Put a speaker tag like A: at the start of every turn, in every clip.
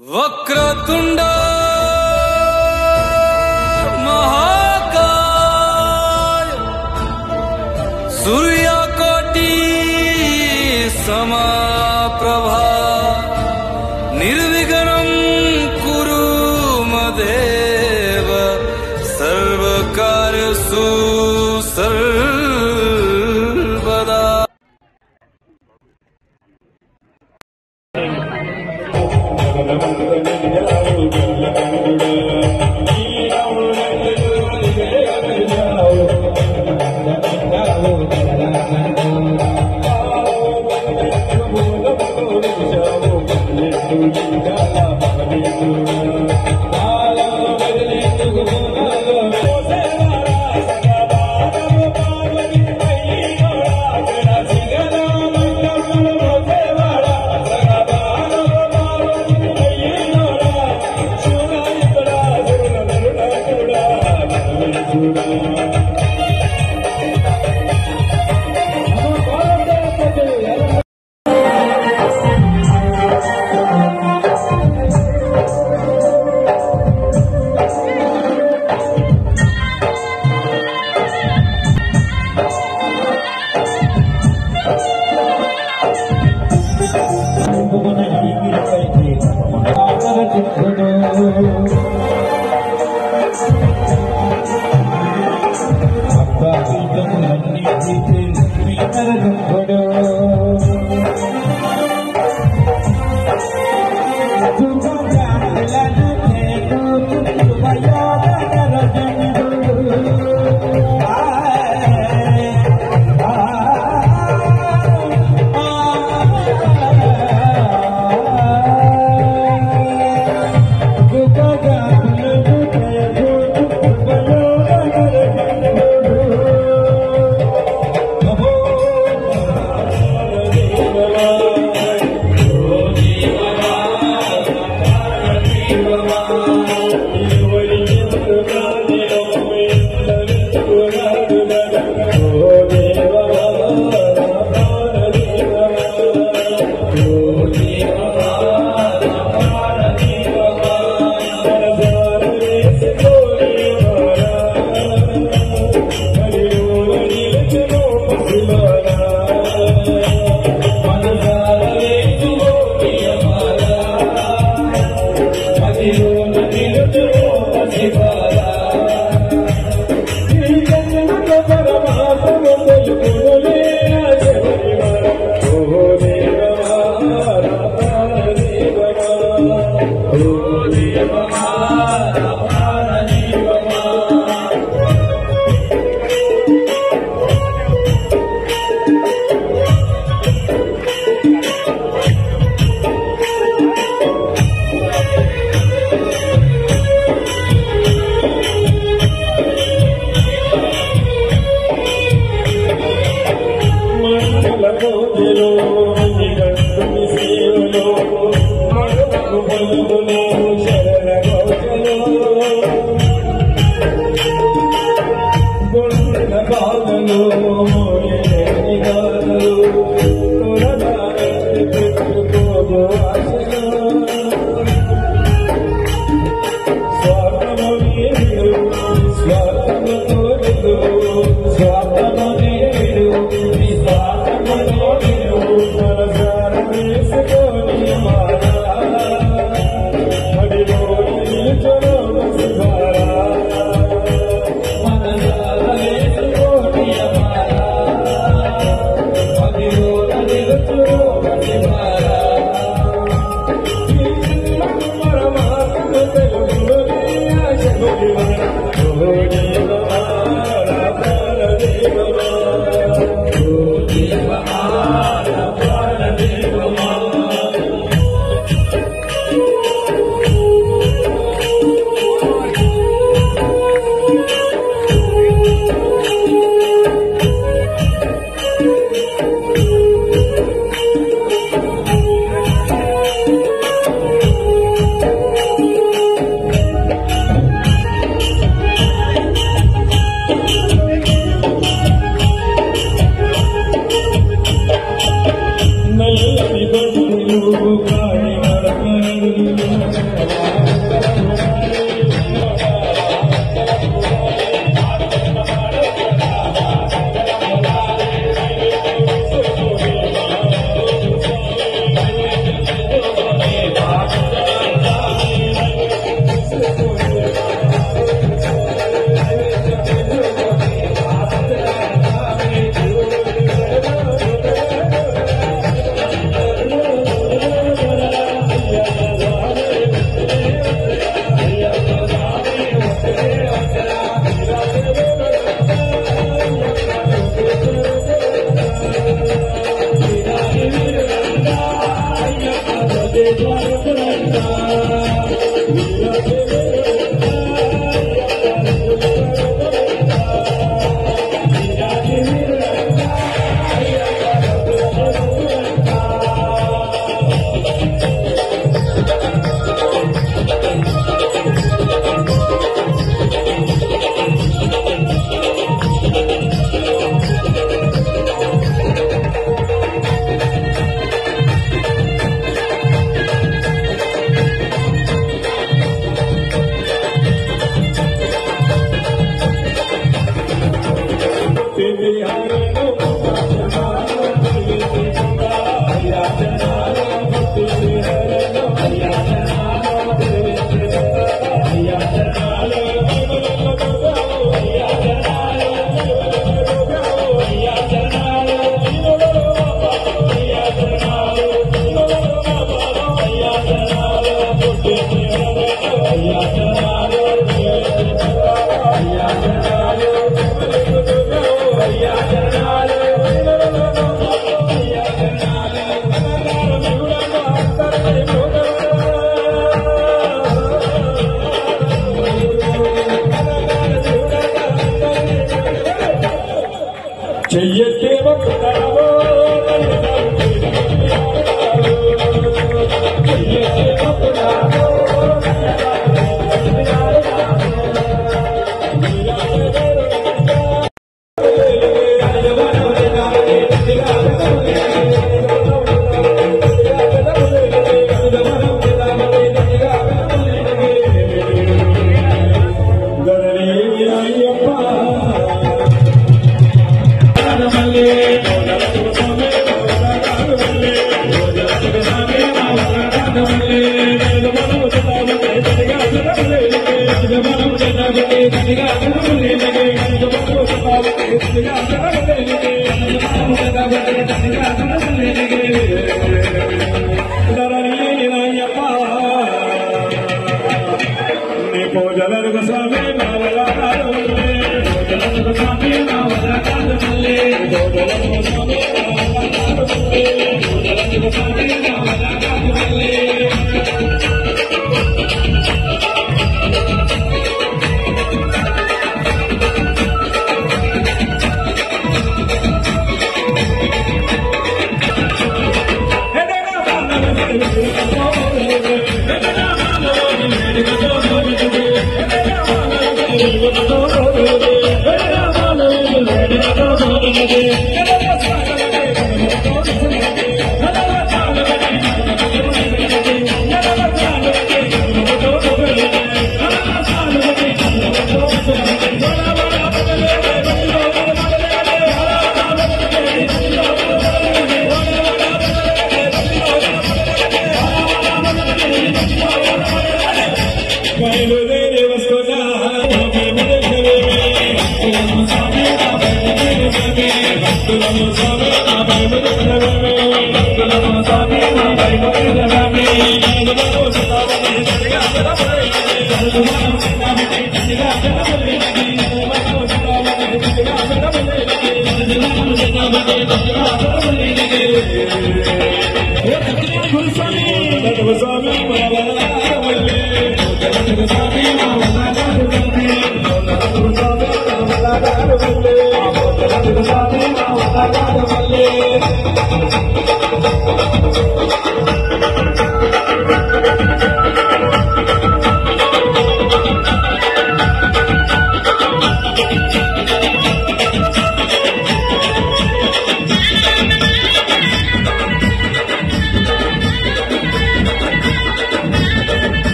A: वक्रतुंड महाकाय सूर्यकोटि समप्रभा निर्विघ्नं कुरु मदेव सर्वकार्येषु सर्वदा।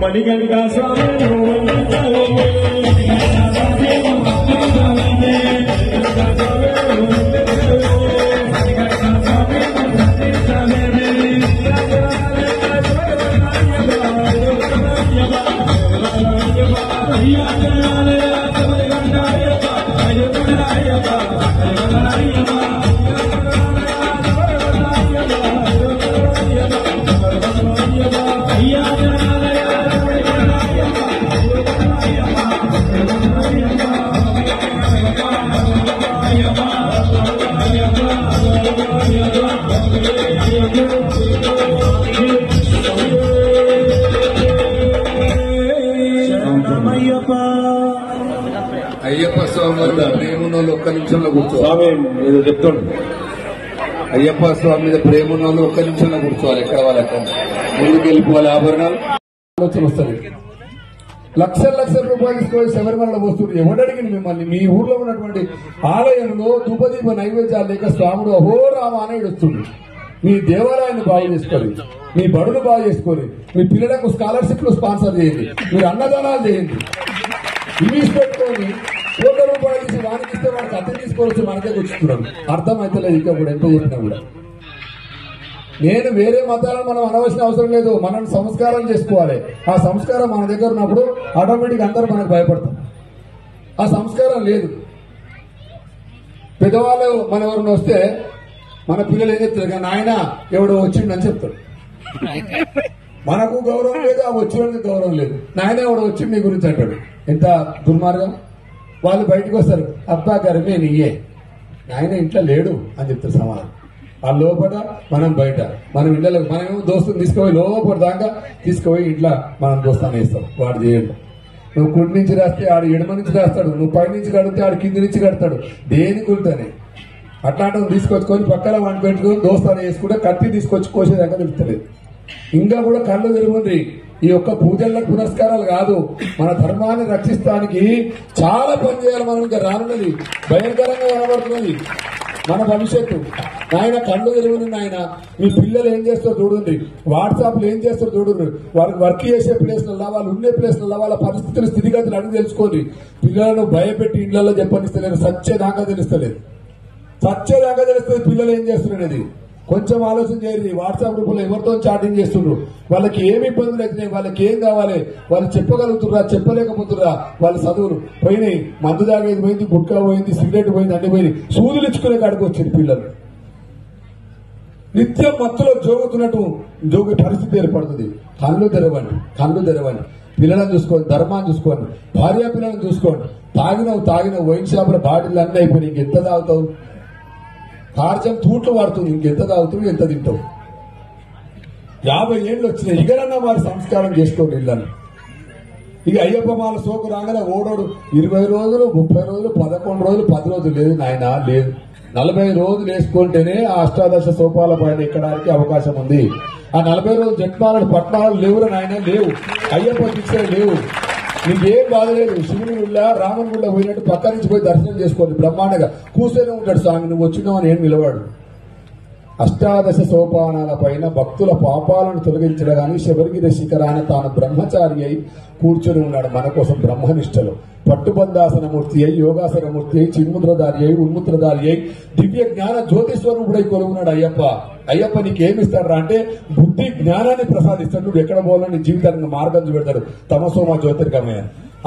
B: మణికంఠ స్వామి
C: అయ్యప్ప స్వామి మీద ప్రేమనోళ్ళు ఒక్క నిమిషంలో కూర్చోవాలి.
B: స్వామి ఏదో చెప్తాడు.
C: అయ్యప్ప స్వామి మీద ప్రేమనోళ్ళు ఒక్క నిమిషంలో కూర్చోవాలి. ఎక్కడ వాళ్ళకి ముందుకు వెళ్ళిపోవాలి. ఆభరణాలు ఆలోచన వస్తుంది. లక్షల రూపాయలు తీసుకొని శబరిమలలో పోస్తుంది. ఎవడడిగిన మిమ్మల్ని మీ ఊర్లో ఉన్నటువంటి ఆలయంలో ధూపదీప నైవేద్యాలు లేక స్వాముడు అహోరామ అని ఏడుస్తుంది. మీ దేవాలయాన్ని బాగు చేసుకోవాలి, మీ బడులు బాగు చేసుకోవాలి, మీ పిల్లలకు స్కాలర్షిప్లు స్పాన్సర్ చేయండి, మీరు అన్నదానాలు చేయండి. ఇవి పెట్టుకొని ₹100 తీసి వానికి ఇస్తే వాడికి అద్దె తీసుకోవచ్చు, మనకే కూర్చుంటున్నాం. అర్థం అయితే లేదు. ఇంకా కూడా ఎంత చెప్పినా కూడా నేను వేరే మతాలను మనం అనవలసిన అవసరం లేదు. మనం సంస్కారం చేసుకోవాలి. ఆ సంస్కారం మన దగ్గర ఉన్నప్పుడు ఆటోమేటిక్ అందరూ మనకు భయపడతాం. ఆ సంస్కారం లేదు. పెద్దవాళ్ళు మన ఎవరిని వస్తే మన పిల్లలు ఏం చెప్తారు, నాయన ఎవడో వచ్చిండని చెప్తాడు. మనకు గౌరవం లేదు, ఆ వచ్చినకి గౌరవం లేదు. నాయన ఎవడో వచ్చిండు నీ గురించి అంటాడు. ఎంత దుర్మార్గం. వాళ్ళు బయటకు వస్తారు, అబ్బా గర్మే నీయే, నాయన ఇంట్లో లేడు అని చెప్తారు సమాధానం. ఆ లోపల మనం బయట, మనం ఇళ్ళలో మనమేమో దోస్తుని తీసుకుపోయి లోపల దాకా తీసుకుపోయి ఇంట్లో మనం దోస్తాన్ని వేస్తాం. వాడు చేయడు. నువ్వు కుడి నుంచి రాస్తే ఆడు ఎడమ నుంచి రాస్తాడు, నువ్వు పై నుంచి కడితే ఆడు కింది నుంచి కడతాడు. దేని గురితోనే అట్లాంటివి తీసుకొచ్చుకొని పక్కన వంట పెట్టుకుని దోస్తాన్ని వేసుకుంటే కత్తి తీసుకొచ్చి కోసేదాకా తెలుస్తలేదు. ఇంకా కూడా కళ్ళు తిరుగుంది. ఈ యొక్క పూజలకు పురస్కారాలు కాదు, మన ధర్మాన్ని రక్షిస్తానికి చాలా పని చేయాలి. మనం ఇంకా రానున్నది భయంకరంగా కనబడుతున్నది మన భవిష్యత్తు. నాయన కళ్ళు తిరుగుని నాయన, మీ పిల్లలు ఏం చేస్తారో చూడండి, వాట్సాప్ లో ఏం చేస్తారో చూడండి, వాళ్ళకి వర్క్ చేసే ప్లేస్లలో, వాళ్ళు ఉండే ప్లేస్లలో వాళ్ళ పరిస్థితులు స్థితిగతులు అడిగి తెలుసుకోండి. పిల్లలను భయపెట్టి ఇళ్లలో చెప్పనిస్తలేరు, సచ్చేదాకా తెలుస్తలేదు. సచ్చేదాకా తెలుస్తుంది పిల్లలు ఏం చేస్తున్నది. కొంచెం ఆలోచన చేయండి. వాట్సాప్ గ్రూపులో ఎవరితో చాటింగ్ చేస్తున్నారు, వాళ్ళకి ఏమి ఇబ్బందులు అవుతున్నాయి, వాళ్ళకి ఏం కావాలి, వాళ్ళు చెప్పగలుగుతుర్రా, చెప్పలేకపోతుర్రా. వాళ్ళ చదువులు పోయినాయి, మందు తాగేది పోయింది, గుట్కా పోయింది, సిగరెట్ పోయింది, అన్ని పోయింది. సూదులు ఇచ్చుకునే కాడికి వచ్చింది పిల్లలు. నిత్యం మత్తులో జోగుతున్నట్టు జోగే పరిస్థితి ఏర్పడుతుంది. కళ్ళు తెరవండి. పిల్లలను చూసుకోండి, ధర్మాన్ని చూసుకోండి, భార్య పిల్లలను చూసుకోండి. తాగినవు వైన్ షాపుల బాటిల్ అన్నీ అయిపోయినాయి. ఇంకెంత తాగుతావు? కార్జం తూట్లు వాడుతుంది. ఇంకెంత తాగుతావు, ఎంత తింటావు? 50 ఏళ్ళు వచ్చినాయి. ఇగరన్నా వారి సంస్కారం చేసుకోండి ఇళ్ళని. ఇక అయ్యప్ప మాల సోకు రాగానే ఓడోడు 20 రోజులు, 30 రోజులు, 11 రోజులు, 10 రోజులు లేదు నాయన, లేదు. 40 రోజులు వేసుకుంటేనే ఆ అష్టాదశ సోపాల పైన ఎక్కడానికి అవకాశం ఉంది. ఆ 40 రోజులు జట్మాలను పట్నాలు లేవురా నాయన, లేవు. అయ్యప్ప దీక్షలు లేవు. నీకేం బాధ లేదు. శివుని గుళ్ళ రాముని గుళ్ళ పోయినట్టు పక్క నుంచి పోయి దర్శనం చేసుకోండి. బ్రహ్మాండంగా కూర్చొని ఉంటాడు స్వామి. నువ్వు వచ్చినావు అని ఏం నిలవాడు. అష్టాదశ సోపానాల పైన భక్తుల పాపాలను తొలగించడానికి శబరిగిరి శిఖరాన తాను బ్రహ్మచారి అయి కూర్చొని ఉన్నాడు మన కోసం. బ్రహ్మనిష్టలో పట్టుబంధాసనమూర్తి అయి, యోగాసనమూర్తి అయి, చిన్ముద్రధారి అయి, ఉన్ముద్రధారి అయి, దివ్య జ్ఞాన జ్యోతిస్వరూపుడై కొలువున్నాడు అయ్యప్ప. అయ్యప్ప నీకేమిస్తాడు అంటే బుద్ధి జ్ఞానాన్ని ప్రసాదిస్తాడు. నువ్వు ఎక్కడ పోవాలో నీ జీవితానికి మార్గం చూపెడతాడు. తమసోమ జ్యోతిర్గమయ.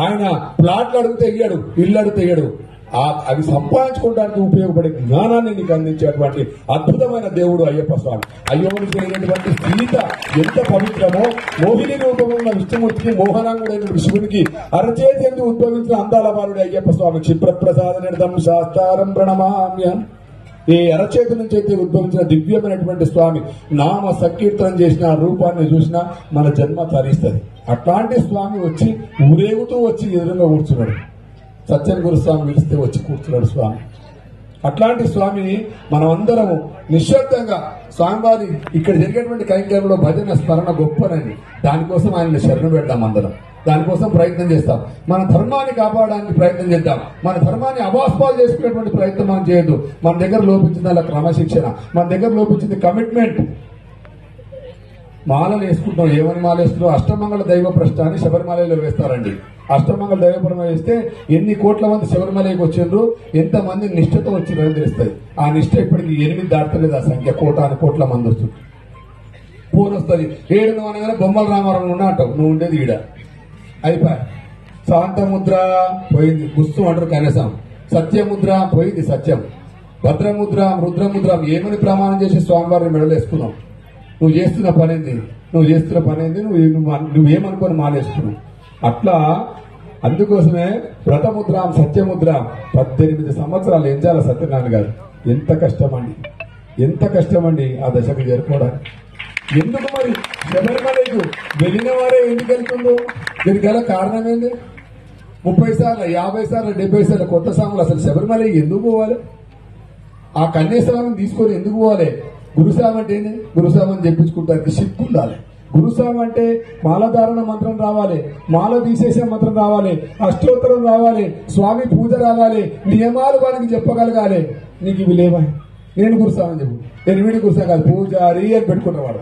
C: ఆయన ప్లాట్లు అడిగితే ఇయ్యాడు, ఇల్లు అడిగితే ఇయ్యాడు. అవి సంపాదించుకోవడానికి ఉపయోగపడే జ్ఞానాన్ని నీకు అందించేటువంటి అద్భుతమైన దేవుడు అయ్యప్ప స్వామి. అయ్యప్పని జరిగినటువంటి సీత ఎంత పవిత్రమో, మోహిని రూపంలో ఉన్న విష్ణుమూర్తికి, మోహనాంగుడైన శివునికి అరచేతి ఎందుకు ఉద్భవించిన అందాల బాలుడు అయ్యప్ప స్వామి. క్షిప్రప్రసాద నిర్దం శాస్త్రం ప్రణమామ్యం. ఏ అరచేతి నుంచి అయితే ఉద్భవించిన దివ్యమైనటువంటి స్వామి నామ సంకీర్తనం చేసిన రూపాన్ని చూసినా మన జన్మ తరిస్తుంది. అట్లాంటి స్వామి వచ్చి ఊరేగుతూ వచ్చి ఎదురుగా కూర్చున్నాడు. సత్యన్ గురుస్వామి పిలిస్తే వచ్చి కూర్చున్నాడు స్వామి. అట్లాంటి స్వామిని మనం అందరము నిశ్శబ్దంగా స్వామివారి ఇక్కడ జరిగేటువంటి కైంకర్యంలో భజన స్మరణ గొప్పనని దానికోసం ఆయన శరణు పెడతాం. అందరం దానికోసం ప్రయత్నం చేస్తాం. మన ధర్మాన్ని కాపాడడానికి ప్రయత్నం చేద్దాం. మన ధర్మాన్ని అవాస్పాలు చేసుకునేటువంటి ప్రయత్నం మనం చేయొద్దు. మన దగ్గర లోపించింది అలా క్రమశిక్షణ, మన దగ్గర లోపించింది కమిట్మెంట్. మాలలు వేసుకుంటాం. ఏమని మాల వేస్తున్నాం? అష్టమంగళ దైవ ప్రశ్నాన్ని శబరిమలలో వేస్తారండి. అష్టమంగళ దైవపురం వేస్తే ఎన్ని కోట్ల మంది శబరిమలకి వచ్చిండ్రు, ఎంతమంది నిష్ఠతో వచ్చిండ్రు తెలుస్తాయి. ఆ నిష్ఠ ఇప్పటికి 8 దాటలేదు. ఆ సంఖ్య కోట్ల మంది వస్తుంది. ఫోన్ వస్తుంది, 7 అనగానే బొమ్మల రామారావు ఉన్నా అంటావు. నువ్వు ఉండేది ఈడ అయిపోయి. శాంతముద్ర పోయింది, గుస్తు అంటారు కనీసం. సత్యముద్ర పోయింది, సత్యం. భద్రముద్ర, రుద్రముద్ర ఏమని ప్రమాణం చేసి స్వామివారిని మెడలేసుకున్నావు? నువ్వు చేస్తున్న పనేంది? నువ్వేమనుకొని మాలేసుకున్నావు? అట్లా అందుకోసమే వ్రతముద్రాం సత్యముద్రాం 18 సంవత్సరాలు ఎంజాల సత్యనారాయణ గారు. ఎంత కష్టమండి ఆ దశకు చేరుకోవడానికి. ఎందుకు మరి శబరిమలకు వెళ్ళిన వారే ఎందుకు వెళ్తుందో దీనికి గల కారణం ఏంది? 30 సార్లు 50 సార్లు 70 సార్లు కొత్త సాములు అసలు శబరిమలకి ఎందుకు పోవాలి? ఆ కన్యాస్వామిని తీసుకొని ఎందుకు పోవాలి? గురుస్వామి అంటే ఏంది? గురుస్వామి చెప్పించుకుంటానికి సిక్కు ఉండాలి. గురుస్వామి అంటే మాలధారణ మంత్రం రావాలి, మాల తీసేసే మంత్రం రావాలి, అష్టోత్తరం రావాలి, స్వామి పూజ రావాలి, నియమాలు వారికి చెప్పగలగాలి. నీకు ఇవి లేవా? నేను గురుస్వామి అని చెప్పు. నేను వీడి గురుస్వామి కాదు, పూజారి అని పెట్టుకుంటావాడు.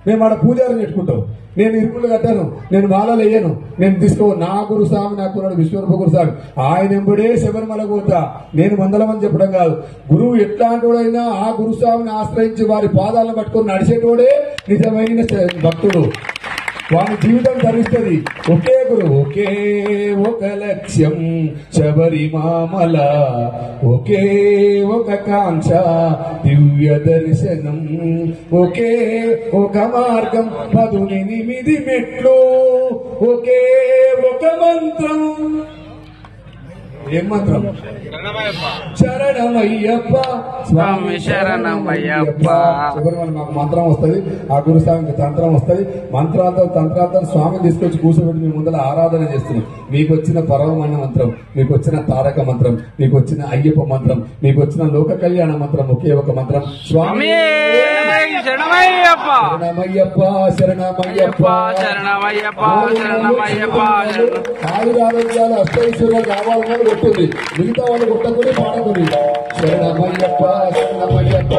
C: నేను వాడు పూజారిని పెట్టుకుంటావు. నేను ఇరుకులు కట్టాను, నేను మాలలు వేయను, నేను తీసుకో. నా గురుస్వామి నాకున్నాడు విశ్వరూప గురుస్వామి. ఆయన ఎంబడే శబరిమల పోతా. నేను మందలమని చెప్పడం కాదు. గురువు ఎట్లాంటివాడైనా ఆ గురుస్వామిని ఆశ్రయించి వారి పాదాలను పట్టుకొని నడిచేటోడే నిజమైన భక్తుడు. వాని జీవితం ధరిస్తుంది. ఒకే గురువు, ఒకే ఒక లక్ష్యం శబరిమామల, ఒకే ఒక కాంక్ష దివ్య దర్శనం, ఒకే ఒక మార్గం 18 మెట్లు, ఒకే ఒక మంత్రం. ఏం మంత్రం? శరణమయ్యప్ప
A: స్వామి శరణమయ్యప్ప.
C: శబరిమల మాకు మంత్రం వస్తుంది, ఆ గురుస్వామికి తంత్రం వస్తుంది. మంత్రాలతో తంత్రాలతో స్వామిని తీసుకొచ్చి కూర్చోబెట్టి మీ ముందర ఆరాధన చేస్తున్నాం. మీకు వచ్చిన పరమమైన మంత్రం, మీకు వచ్చిన తారక మంత్రం, మీకు వచ్చిన అయ్యప్ప మంత్రం, మీకు వచ్చిన లోక కళ్యాణ మంత్రం ఒకే ఒక మంత్రం. స్వామి
A: శరణమయ్యప్ప,
C: శరణమయ్యప్ప, శరణమయ్యప్ప,
A: శరణమయ్యప్ప, శరణమయ్యప్ప.
C: ఆయురారోగ్యాలు అష్టైశ్వర్యాలు కావాలని కొట్టుంది, మిగతా వాళ్ళు కొట్టకుని పాడకుని. శరణమయ్యప్ప, శరణమయ్యప్ప.